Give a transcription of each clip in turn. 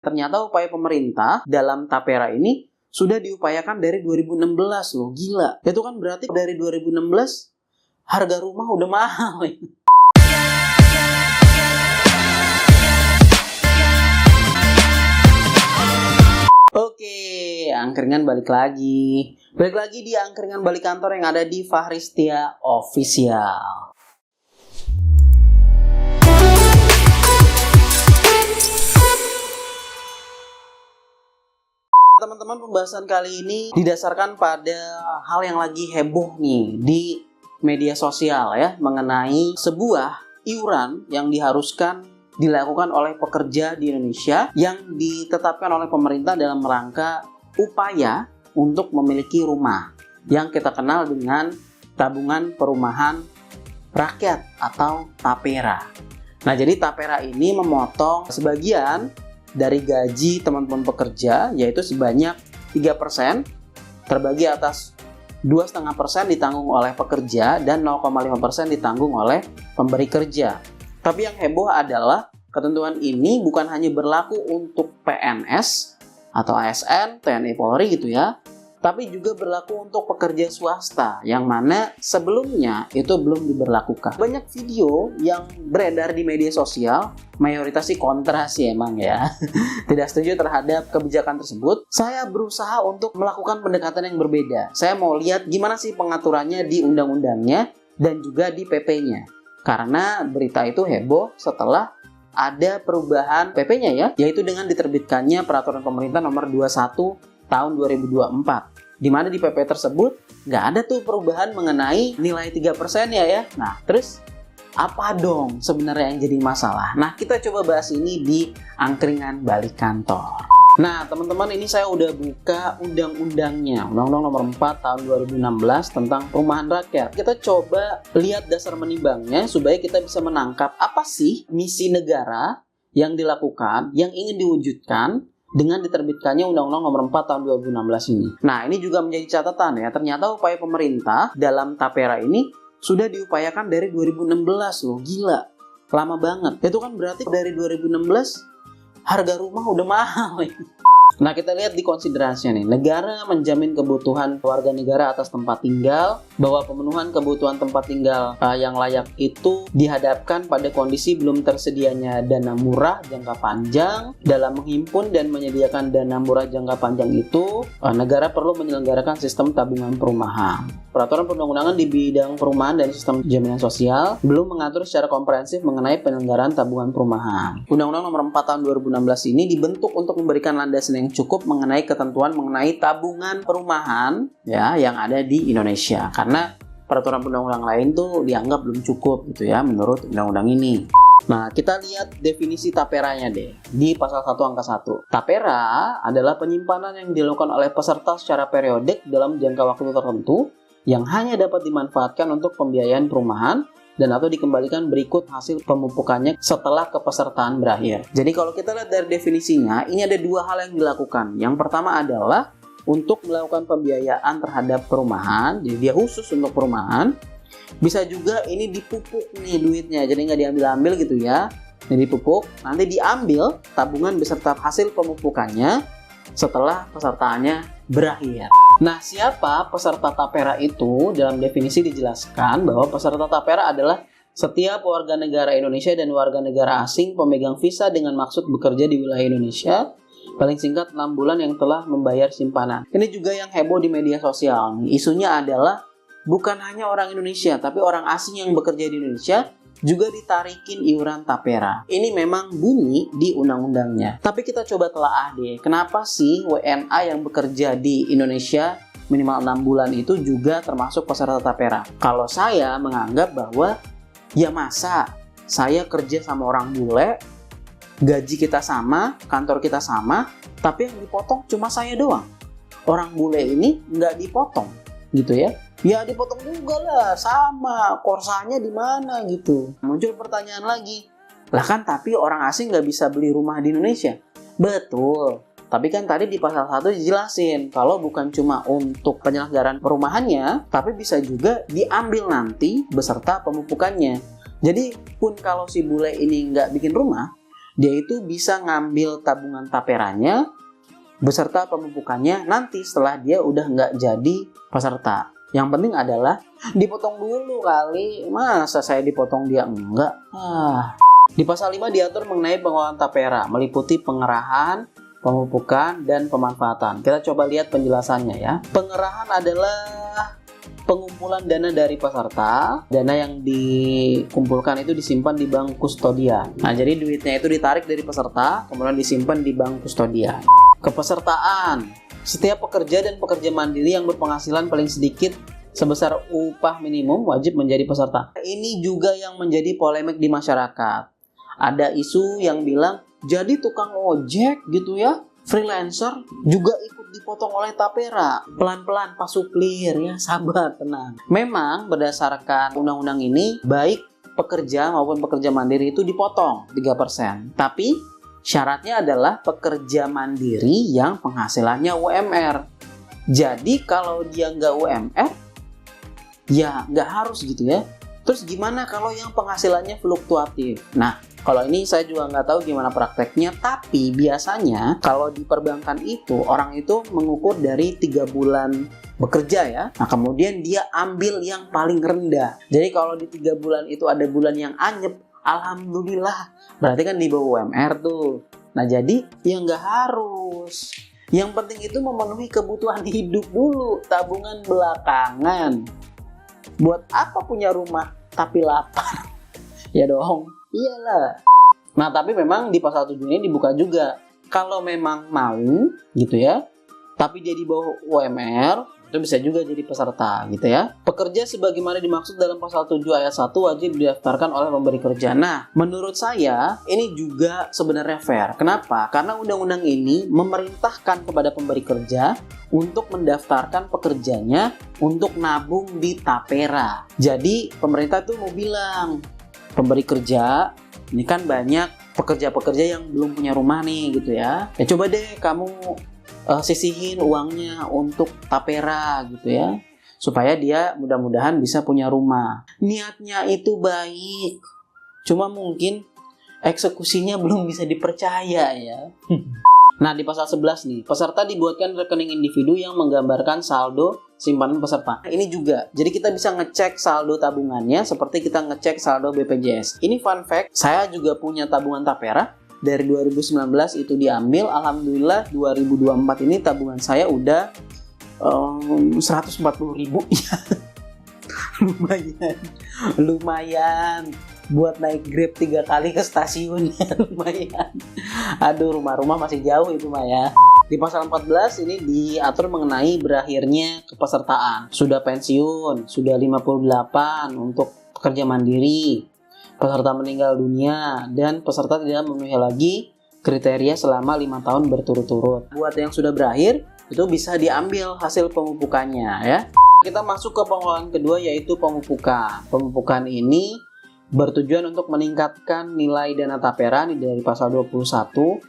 Ternyata upaya pemerintah dalam Tapera ini sudah diupayakan dari 2016 loh, gila. Itu kan berarti dari 2016 harga rumah udah mahal. Oke, angkringan balik lagi. Balik lagi di angkringan balik kantor yang ada di Fahristia Official. Teman-teman, pembahasan kali ini didasarkan pada hal yang lagi heboh nih di media sosial ya, mengenai sebuah iuran yang diharuskan dilakukan oleh pekerja di Indonesia yang ditetapkan oleh pemerintah dalam rangka upaya untuk memiliki rumah yang kita kenal dengan tabungan perumahan rakyat atau Tapera. Nah, jadi Tapera ini memotong sebagian dari gaji teman-teman pekerja, yaitu sebanyak 3% terbagi atas 2,5% ditanggung oleh pekerja dan 0,5% ditanggung oleh pemberi kerja. Tapi yang heboh adalah ketentuan ini bukan hanya berlaku untuk PNS atau ASN, TNI Polri gitu ya, tapi juga berlaku untuk pekerja swasta yang mana sebelumnya itu belum diberlakukan. Banyak video yang beredar di media sosial, mayoritas sih kontra sih emang ya, tidak setuju terhadap kebijakan tersebut. Saya berusaha untuk melakukan pendekatan yang berbeda. Saya mau lihat gimana sih pengaturannya di undang-undangnya dan juga di PP-nya. Karena berita itu heboh setelah ada perubahan PP-nya ya, yaitu dengan diterbitkannya Peraturan Pemerintah Nomor 21 tahun 2024, di mana di PP tersebut nggak ada tuh perubahan mengenai nilai 3% ya. Nah, terus apa dong sebenarnya yang jadi masalah? Nah, kita coba bahas ini di angkringan balik kantor. Nah, teman-teman, ini saya udah buka undang-undangnya, Undang-Undang Nomor 4 tahun 2016 tentang perumahan rakyat. Kita coba lihat dasar menimbangnya supaya kita bisa menangkap apa sih misi negara yang dilakukan, yang ingin diwujudkan dengan diterbitkannya Undang-Undang Nomor 4 tahun 2016 ini. Nah, ini juga menjadi catatan ya. Ternyata upaya pemerintah dalam Tapera ini sudah diupayakan dari 2016 loh. Gila. Lama banget. Itu kan berarti dari 2016 harga rumah udah mahal. Nah, kita lihat di konsiderasinya nih. Negara menjamin kebutuhan warga negara atas tempat tinggal, bahwa pemenuhan kebutuhan tempat tinggal yang layak itu dihadapkan pada kondisi belum tersedianya dana murah jangka panjang. Dalam menghimpun dan menyediakan dana murah jangka panjang itu, negara perlu menyelenggarakan sistem tabungan perumahan. Peraturan perundang-undangan di bidang perumahan dan sistem jaminan sosial belum mengatur secara komprehensif mengenai penyelenggaraan tabungan perumahan. Undang-Undang Nomor 4 tahun 2016 ini dibentuk untuk memberikan landasan yang cukup mengenai ketentuan mengenai tabungan perumahan ya yang ada di Indonesia, karena peraturan undang-undang lain tuh dianggap belum cukup gitu ya menurut undang-undang ini. Nah, kita lihat definisi Taperanya deh di pasal 1 angka 1. Tapera adalah penyimpanan yang dilakukan oleh peserta secara periodik dalam jangka waktu tertentu yang hanya dapat dimanfaatkan untuk pembiayaan perumahan dan atau dikembalikan berikut hasil pemupukannya setelah kepesertaan berakhir. Jadi kalau kita lihat dari definisinya, ini ada dua hal yang dilakukan. Yang pertama adalah untuk melakukan pembiayaan terhadap perumahan, jadi dia khusus untuk perumahan. Bisa juga ini dipupuk nih duitnya, jadi nggak diambil-ambil gitu ya. Ini dipupuk, nanti diambil tabungan beserta hasil pemupukannya setelah pesertaannya berakhir. Nah, siapa peserta Tapera itu? Dalam definisi dijelaskan bahwa peserta Tapera adalah setiap warga negara Indonesia dan warga negara asing pemegang visa dengan maksud bekerja di wilayah Indonesia paling singkat 6 bulan yang telah membayar simpanan. Ini juga yang heboh di media sosial. Isunya adalah bukan hanya orang Indonesia, tapi orang asing yang bekerja di Indonesia juga ditarikin iuran Tapera. Ini memang bunyi di undang-undangnya. Tapi kita coba telaah deh, kenapa sih WNA yang bekerja di Indonesia minimal 6 bulan itu juga termasuk peserta Tapera? Kalau saya menganggap bahwa ya masa saya kerja sama orang bule, gaji kita sama, kantor kita sama, tapi yang dipotong cuma saya doang. Orang bule ini nggak dipotong gitu ya. Ya dipotong juga lah, sama, korsanya di mana gitu. Muncul pertanyaan lagi, lah kan tapi orang asing nggak bisa beli rumah di Indonesia. Betul, tapi kan tadi di pasal 1 dijelasin kalau bukan cuma untuk penyelenggaraan perumahannya, tapi bisa juga diambil nanti beserta pemupukannya. Jadi pun kalau si bule ini nggak bikin rumah, dia itu bisa ngambil tabungan taperanya beserta pemupukannya nanti setelah dia udah nggak jadi peserta. Yang penting adalah dipotong dulu kali. Masa saya dipotong dia enggak? Di pasal 5 diatur mengenai pengelolaan tapera, meliputi pengerahan, pemupukan, dan pemanfaatan. Kita coba lihat penjelasannya ya. Pengerahan adalah pengumpulan dana dari peserta. Dana yang dikumpulkan itu disimpan di bank kustodian. Nah, jadi duitnya itu ditarik dari peserta, kemudian disimpan di bank kustodian. Kepesertaan. Setiap pekerja dan pekerja mandiri yang berpenghasilan paling sedikit sebesar upah minimum wajib menjadi peserta. Ini juga yang menjadi polemik di masyarakat. Ada isu yang bilang, jadi tukang ojek gitu ya, freelancer juga ikut dipotong oleh tapera. Pelan-pelan, Pak Suplir ya, sabar, tenang. Memang berdasarkan undang-undang ini, baik pekerja maupun pekerja mandiri itu dipotong 3%. Tapi syaratnya adalah pekerja mandiri yang penghasilannya UMR. Jadi kalau dia nggak UMR, ya nggak harus gitu ya. Terus gimana kalau yang penghasilannya fluktuatif? Nah, kalau ini saya juga nggak tahu gimana prakteknya. Tapi biasanya kalau di perbankan itu, orang itu mengukur dari 3 bulan bekerja ya. Nah, kemudian dia ambil yang paling rendah. Jadi kalau di 3 bulan itu ada bulan yang anyep, alhamdulillah, berarti kan di bawah UMR tuh. Nah, jadi ya nggak harus. Yang penting itu memenuhi kebutuhan hidup dulu, tabungan belakangan. Buat apa punya rumah tapi lapar? Ya dong, iyalah. Nah, tapi memang di pasal 7 ini dibuka juga. Kalau memang mau gitu ya, tapi dia di bawah UMR, itu bisa juga jadi peserta gitu ya. Pekerja sebagaimana dimaksud dalam pasal 7 ayat 1 wajib didaftarkan oleh pemberi kerja. Nah, menurut saya ini juga sebenarnya fair. Kenapa? Karena undang-undang ini memerintahkan kepada pemberi kerja untuk mendaftarkan pekerjanya untuk nabung di tapera. Jadi pemerintah tuh mau bilang, pemberi kerja, ini kan banyak pekerja-pekerja yang belum punya rumah nih gitu ya. Ya coba deh kamu sisihin uangnya untuk tapera gitu ya, supaya dia mudah-mudahan bisa punya rumah. Niatnya itu baik, cuma mungkin eksekusinya belum bisa dipercaya ya. Nah, di pasal 11 nih, peserta dibuatkan rekening individu yang menggambarkan saldo simpanan peserta. Ini juga, jadi kita bisa ngecek saldo tabungannya seperti kita ngecek saldo BPJS. Ini fun fact, saya juga punya tabungan tapera. Dari 2019 itu diambil, alhamdulillah 2024 ini tabungan saya udah 140.000 ya. lumayan buat naik Grab 3 kali ke stasiun ya, lumayan. Aduh, rumah-rumah masih jauh itu mah ya. Di pasal 14 ini diatur mengenai berakhirnya kepesertaan. Sudah pensiun, sudah 58 untuk pekerja mandiri, peserta meninggal dunia, dan peserta tidak memenuhi lagi kriteria selama 5 tahun berturut-turut. Buat yang sudah berakhir, itu bisa diambil hasil pemupukannya ya. Kita masuk ke pengelolaan kedua, yaitu pemupukan. Pemupukan ini bertujuan untuk meningkatkan nilai dana tapera dari pasal 21,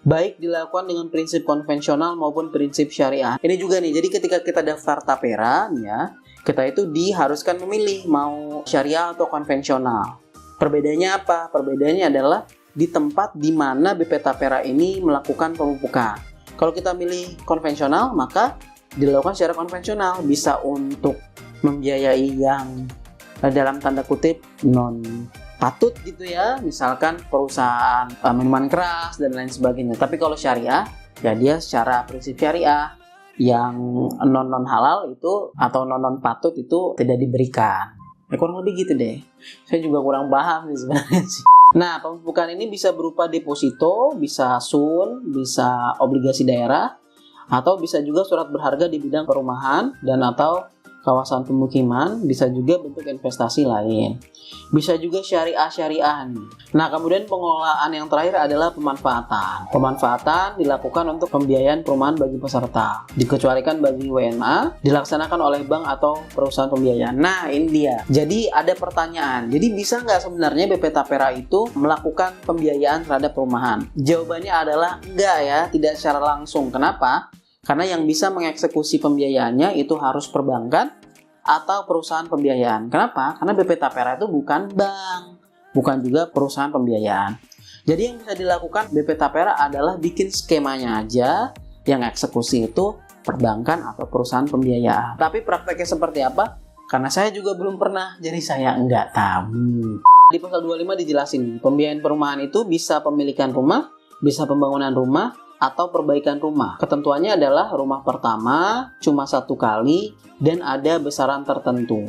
baik dilakukan dengan prinsip konvensional maupun prinsip syariah. Ini juga nih, jadi ketika kita daftar tapera nih ya, kita itu diharuskan memilih mau syariah atau konvensional. Perbedaannya apa? Perbedaannya adalah di tempat di mana BP Tapera ini melakukan pemupukan. Kalau kita milih konvensional, maka dilakukan secara konvensional. Bisa untuk membiayai yang dalam tanda kutip non patut gitu ya, misalkan perusahaan minuman keras dan lain sebagainya. Tapi kalau syariah, ya dia secara prinsip syariah, yang non halal itu atau non patut itu tidak diberikan. Ya, kurang lebih gitu deh. Saya juga kurang paham sih sebenarnya sih. Nah, pemupukan ini bisa berupa deposito, bisa sun, bisa obligasi daerah, atau bisa juga surat berharga di bidang perumahan dan atau kawasan pemukiman, bisa juga bentuk investasi lain. Bisa juga syariah-syariah. Nah, kemudian pengelolaan yang terakhir adalah pemanfaatan. Pemanfaatan dilakukan untuk pembiayaan perumahan bagi peserta. Dikecualikan bagi WNA, dilaksanakan oleh bank atau perusahaan pembiayaan. Nah, ini dia. Jadi ada pertanyaan. Jadi bisa nggak sebenarnya BP Tapera itu melakukan pembiayaan terhadap perumahan? Jawabannya adalah enggak ya, tidak secara langsung. Kenapa? Karena yang bisa mengeksekusi pembiayaannya itu harus perbankan atau perusahaan pembiayaan. Kenapa? Karena BP Tapera itu bukan bank, bukan juga perusahaan pembiayaan. Jadi yang bisa dilakukan BP Tapera adalah bikin skemanya aja, yang eksekusi itu perbankan atau perusahaan pembiayaan. Tapi prakteknya seperti apa? Karena saya juga belum pernah, jadi saya nggak tahu. Di pasal 25 dijelasin, pembiayaan perumahan itu bisa pemilikan rumah, bisa pembangunan rumah, atau perbaikan rumah. Ketentuannya adalah rumah pertama cuma 1 kali dan ada besaran tertentu.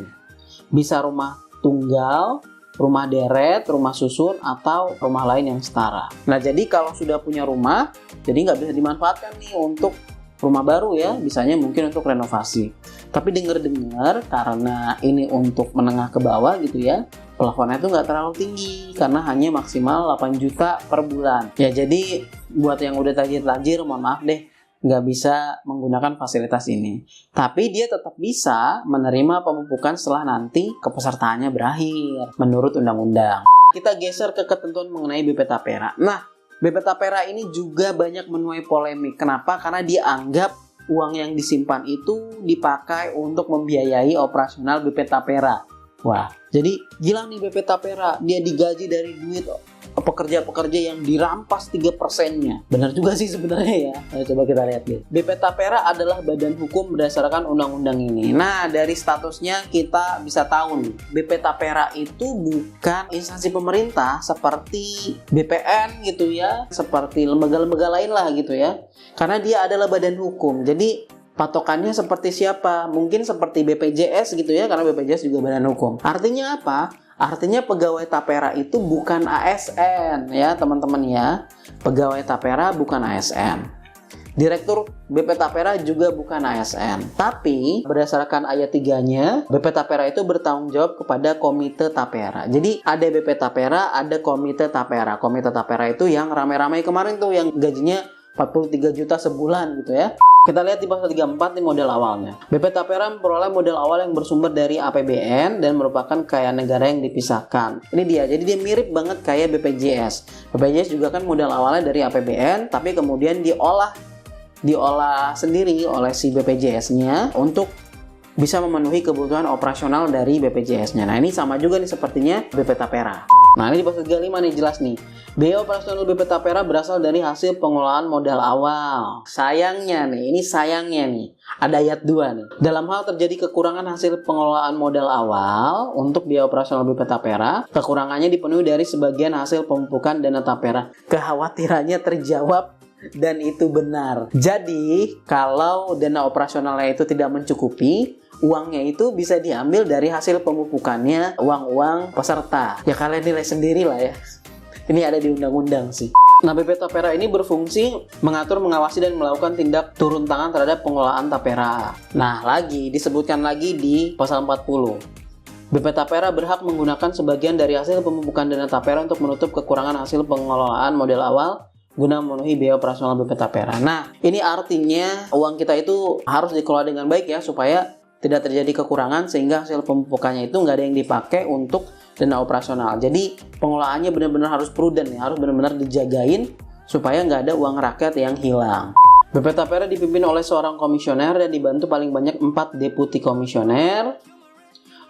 Bisa rumah tunggal, rumah deret, rumah susun, atau rumah lain yang setara. Nah, jadi kalau sudah punya rumah, jadi nggak bisa dimanfaatkan nih untuk rumah baru ya, bisanya mungkin untuk renovasi. Tapi dengar-dengar karena ini untuk menengah ke bawah gitu ya, plafonnya itu nggak terlalu tinggi karena hanya maksimal 8 juta per bulan. Ya jadi buat yang udah tajir-tajir, mohon maaf deh, nggak bisa menggunakan fasilitas ini. Tapi dia tetap bisa menerima pemupukan setelah nanti kepesertaannya berakhir menurut undang-undang. Kita geser ke ketentuan mengenai BP Tapera. Nah, BP Tapera ini juga banyak menuai polemik. Kenapa? Karena dianggap uang yang disimpan itu dipakai untuk membiayai operasional BP Tapera. Wah, jadi gila nih BP Tapera, dia digaji dari duit pekerja-pekerja yang dirampas 3%-nya. Benar juga sih sebenarnya ya. Ayo coba kita lihat deh. BP Tapera adalah badan hukum berdasarkan undang-undang ini. Nah, dari statusnya kita bisa tahu nih, BP Tapera itu bukan instansi pemerintah seperti BPN gitu ya, seperti lembaga-lembaga lain lah gitu ya. Karena dia adalah badan hukum. Jadi patokannya seperti siapa? Mungkin seperti BPJS gitu ya, karena BPJS juga badan hukum. Artinya apa? Artinya pegawai Tapera itu bukan ASN ya teman-teman ya. Pegawai Tapera bukan ASN. Direktur BP Tapera juga bukan ASN. Tapi berdasarkan ayat 3-nya, BP Tapera itu bertanggung jawab kepada Komite Tapera. Jadi ada BP Tapera, ada Komite Tapera. Komite Tapera itu yang ramai-ramai kemarin tuh yang gajinya 43 juta sebulan gitu ya. Kita lihat di pasal 34 nih model awalnya. BP Tapera memperoleh modal awal yang bersumber dari APBN dan merupakan kekayaan negara yang dipisahkan. Ini dia, jadi dia mirip banget kayak BPJS. BPJS juga kan modal awalnya dari APBN, tapi kemudian diolah sendiri oleh si BPJS-nya untuk bisa memenuhi kebutuhan operasional dari BPJS-nya. Nah, ini sama juga nih sepertinya BP Tapera. Nah, ini di pasal 35 nih jelas nih. Biaya operasional BP Tapera berasal dari hasil pengelolaan modal awal. Sayangnya nih, ada ayat 2 nih. Dalam hal terjadi kekurangan hasil pengelolaan modal awal untuk biaya operasional BP Tapera, kekurangannya dipenuhi dari sebagian hasil pemupukan dana Tapera. Kekhawatirannya terjawab dan itu benar. Jadi, kalau dana operasionalnya itu tidak mencukupi, uangnya itu bisa diambil dari hasil pemupukannya, uang-uang peserta. Ya kalian nilai sendiri lah ya. Ini ada di undang-undang sih. Nah, BP Tapera ini berfungsi mengatur, mengawasi, dan melakukan tindak turun tangan terhadap pengelolaan Tapera. Nah, disebutkan lagi di pasal 40. BP Tapera berhak menggunakan sebagian dari hasil pemupukan dana Tapera untuk menutup kekurangan hasil pengelolaan modal awal guna memenuhi biaya operasional BP Tapera. Nah, ini artinya uang kita itu harus dikelola dengan baik ya, supaya tidak terjadi kekurangan sehingga hasil pemupukannya itu nggak ada yang dipakai untuk dana operasional. Jadi pengelolaannya benar-benar harus prudent ya, harus benar-benar dijagain supaya nggak ada uang rakyat yang hilang. BP Tapera dipimpin oleh seorang komisioner dan dibantu paling banyak 4 deputi komisioner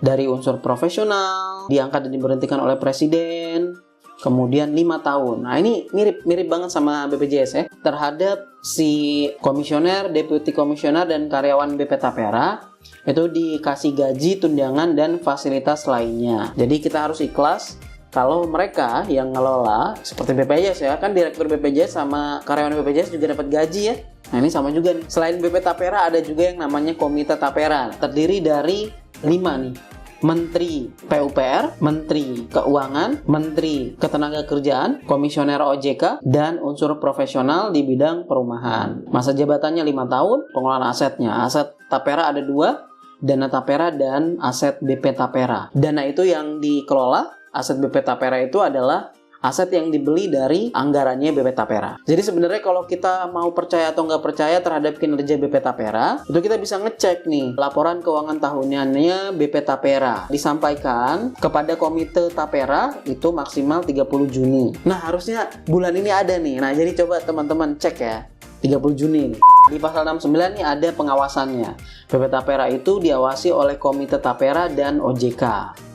dari unsur profesional, diangkat dan diberhentikan oleh presiden. Kemudian 5 tahun. Nah, ini mirip banget sama BPJS ya. Terhadap si komisioner, deputi komisioner, dan karyawan BP Tapera itu dikasih gaji, tunjangan, dan fasilitas lainnya. Jadi kita harus ikhlas kalau mereka yang ngelola seperti BPJS ya, kan direktur BPJS sama karyawan BPJS juga dapat gaji ya. Nah, ini sama juga nih. Selain BP Tapera ada juga yang namanya Komite Tapera. Terdiri dari 5 nih. Menteri PUPR, Menteri Keuangan, Menteri Ketenagakerjaan, Komisioner OJK, dan unsur profesional di bidang perumahan. Masa jabatannya 5 tahun, pengelolaan asetnya. Aset Tapera ada 2, dana Tapera dan aset BP Tapera. Dana itu yang dikelola, aset BP Tapera itu adalah aset yang dibeli dari anggarannya BP Tapera. Jadi sebenarnya kalau kita mau percaya atau nggak percaya terhadap kinerja BP Tapera, itu kita bisa ngecek nih laporan keuangan tahunannya BP Tapera. Disampaikan kepada Komite Tapera itu maksimal 30 Juni. Nah, harusnya bulan ini ada nih. Nah, jadi coba teman-teman cek ya, 30 Juni nih. Di pasal 69 nih ada pengawasannya. BP Tapera itu diawasi oleh Komite Tapera dan OJK.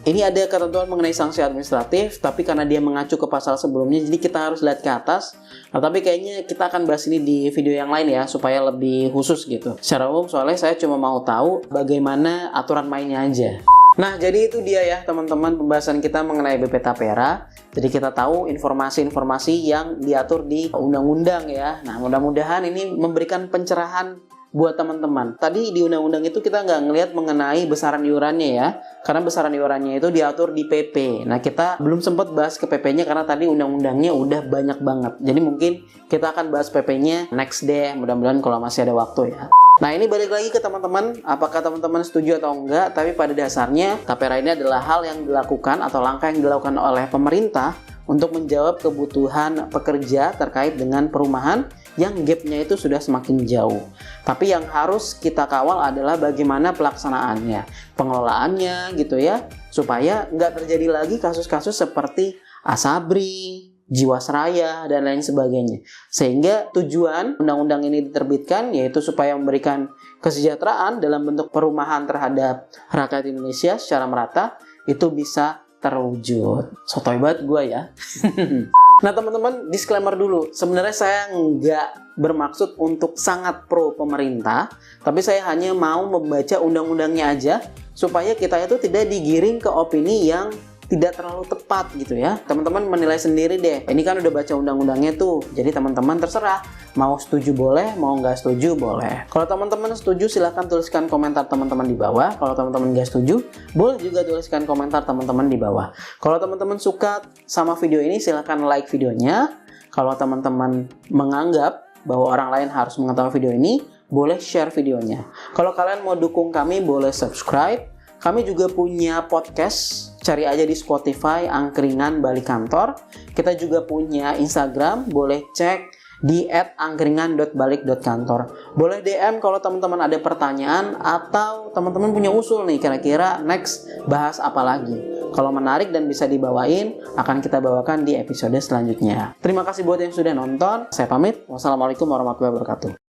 Ini ada ketentuan mengenai sanksi administratif, tapi karena dia mengacu ke pasal sebelumnya, jadi kita harus lihat ke atas. Nah, tapi kayaknya kita akan bahas ini di video yang lain ya, supaya lebih khusus gitu. Secara umum soalnya saya cuma mau tahu bagaimana aturan mainnya aja. Nah, jadi itu dia ya teman-teman pembahasan kita mengenai BP Tapera. Jadi kita tahu informasi-informasi yang diatur di undang-undang ya. Nah, mudah-mudahan ini memberikan pencerahan buat teman-teman. Tadi di undang-undang itu kita nggak ngelihat mengenai besaran iurannya ya. Karena besaran iurannya itu diatur di PP. Nah, kita belum sempat bahas ke PP-nya karena tadi undang-undangnya udah banyak banget. Jadi mungkin kita akan bahas PP-nya next day. Mudah-mudahan kalau masih ada waktu ya. Nah, ini balik lagi ke teman-teman, apakah teman-teman setuju atau enggak, tapi pada dasarnya Tapera ini adalah hal yang dilakukan atau langkah yang dilakukan oleh pemerintah untuk menjawab kebutuhan pekerja terkait dengan perumahan yang gapnya itu sudah semakin jauh. Tapi yang harus kita kawal adalah bagaimana pelaksanaannya, pengelolaannya gitu ya, supaya nggak terjadi lagi kasus-kasus seperti Asabri, Jiwasraya, dan lain sebagainya. Sehingga tujuan undang-undang ini diterbitkan yaitu supaya memberikan kesejahteraan dalam bentuk perumahan terhadap rakyat Indonesia secara merata itu bisa terwujud. Sotoy banget gue ya. Nah teman-teman, disclaimer dulu. Sebenarnya saya nggak bermaksud untuk sangat pro pemerintah, tapi saya hanya mau membaca undang-undangnya aja supaya kita itu tidak digiring ke opini yang tidak terlalu tepat gitu ya. Teman-teman menilai sendiri deh. Ini kan udah baca undang-undangnya tuh. Jadi teman-teman terserah. Mau setuju boleh, mau nggak setuju boleh. Kalau teman-teman setuju silahkan tuliskan komentar teman-teman di bawah. Kalau teman-teman nggak setuju, boleh juga tuliskan komentar teman-teman di bawah. Kalau teman-teman suka sama video ini silahkan like videonya. Kalau teman-teman menganggap bahwa orang lain harus mengetahui video ini, boleh share videonya. Kalau kalian mau dukung kami, boleh subscribe. Kami juga punya podcast, cari aja di Spotify, Angkringan Balik Kantor. Kita juga punya Instagram, boleh cek di @angkringan.balik.kantor. Boleh DM kalau teman-teman ada pertanyaan atau teman-teman punya usul nih, kira-kira next bahas apa lagi. Kalau menarik dan bisa dibawain, akan kita bawakan di episode selanjutnya. Terima kasih buat yang sudah nonton. Saya pamit. Wassalamualaikum warahmatullahi wabarakatuh.